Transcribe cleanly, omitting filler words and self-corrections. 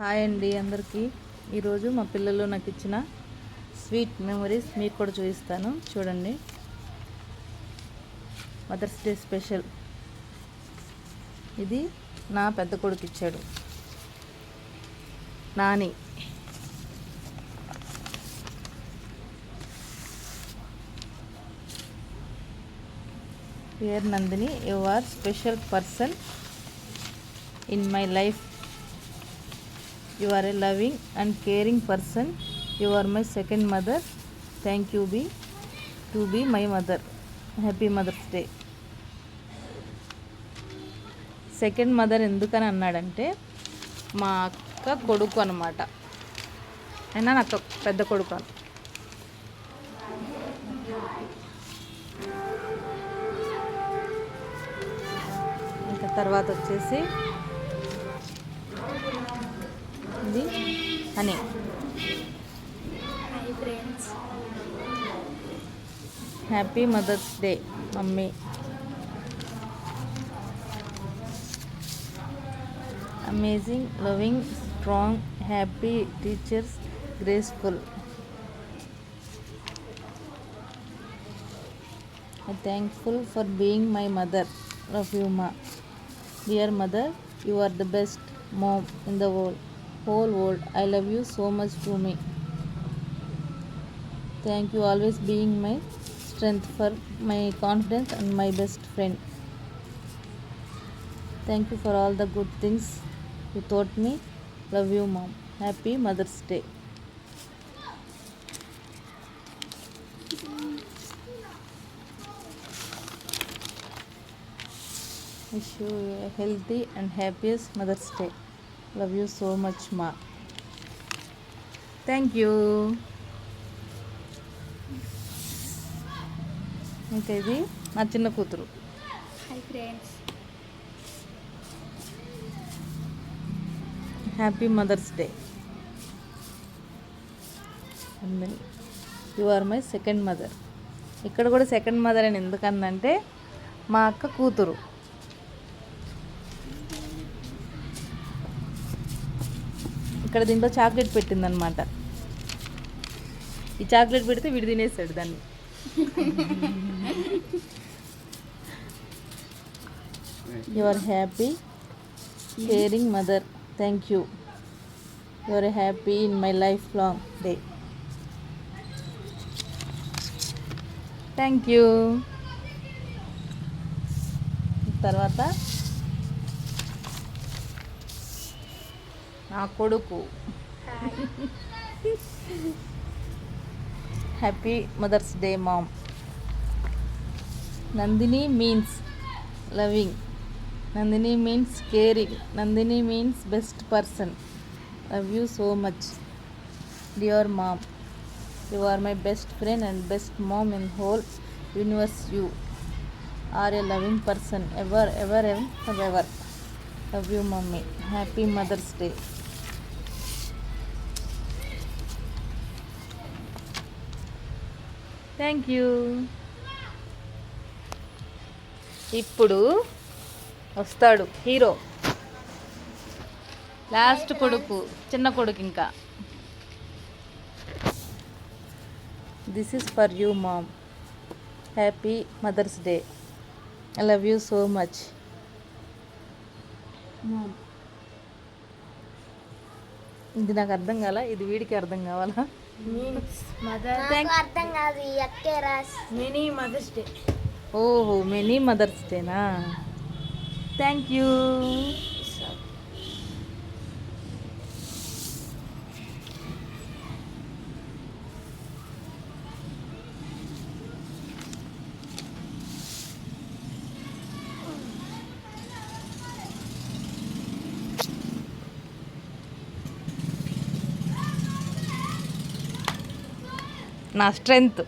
Hi అండి అందరికీ. ఈరోజు మా పిల్లలు నాకు ఇచ్చిన స్వీట్ మెమరీస్ మీకు కూడా చూపిస్తాను. చూడండి, మదర్స్ డే స్పెషల్. ఇది నా పెద్ద కొడుకు ఇచ్చాడు, Nani. Dear Nandini, you are special person in my life. You are a loving and caring person. You are my second mother. Thank you to be my mother. Happy Mother's Day. Second mother ఎందుకని అన్నాడంటే, మా అక్క కొడుకు అనమాట. అయినా నాకు పెద్ద కొడుకు. ఇంకా తర్వాత వచ్చేసి ఇది honey. Hi friends, happy mother's day mummy. Amazing, loving, strong, happy, teachers, graceful. Thankful for being my mother. Love you ma. Dear mother, you are the best mom in the whole world. I love you so much to me. Thank you always being my strength, for my confidence and my best friend. Thank you for all the good things you taught me. Love you mom. Happy Mother's Day. Wish you a healthy and happiest Mother's Day. Love you so much ma. Thank you. ఇంకా ఇది నా చిన్న కూతురు. Hi friends, happy mother's day. You are my second mother. ఇక్కడ కూడా second mother అని ఎందుకందంటే, మా అక్క కూతురు. ఇక్కడ దీంట్లో చాక్లెట్ పెట్టిందనమాట. ఈ చాక్లెట్ పెడితే వీడు తినేస్తాడు దాన్ని. You are happy, caring mother. Thank you. You are happy in my life long day. Thank you. తర్వాత నా కొడుకు. Happy mother's day mom. Nandini means loving. Nandini means caring. Nandini means best person. Love you so much dear mom. You are my best friend and best mom in whole universe. You are a loving person ever ever ever ever. Love you mummy. Happy mother's day. Thank you. ఇప్పుడు వస్తాడు hero, last కొడుకు, చిన్న కొడుకు. ఇంకా this is for you mom. Happy mother's day. I love you so much mom. ఇది నాకు అర్థం కాల, ఇది వీడికి అర్థం కావాలా? Means mother. అర్థం కాదు, ఎక్కే రాస్. Mini mother's day. ఓహో, మెనీ మదర్స్ డేనా? Thank you. నా స్ట్రెంగ్త్.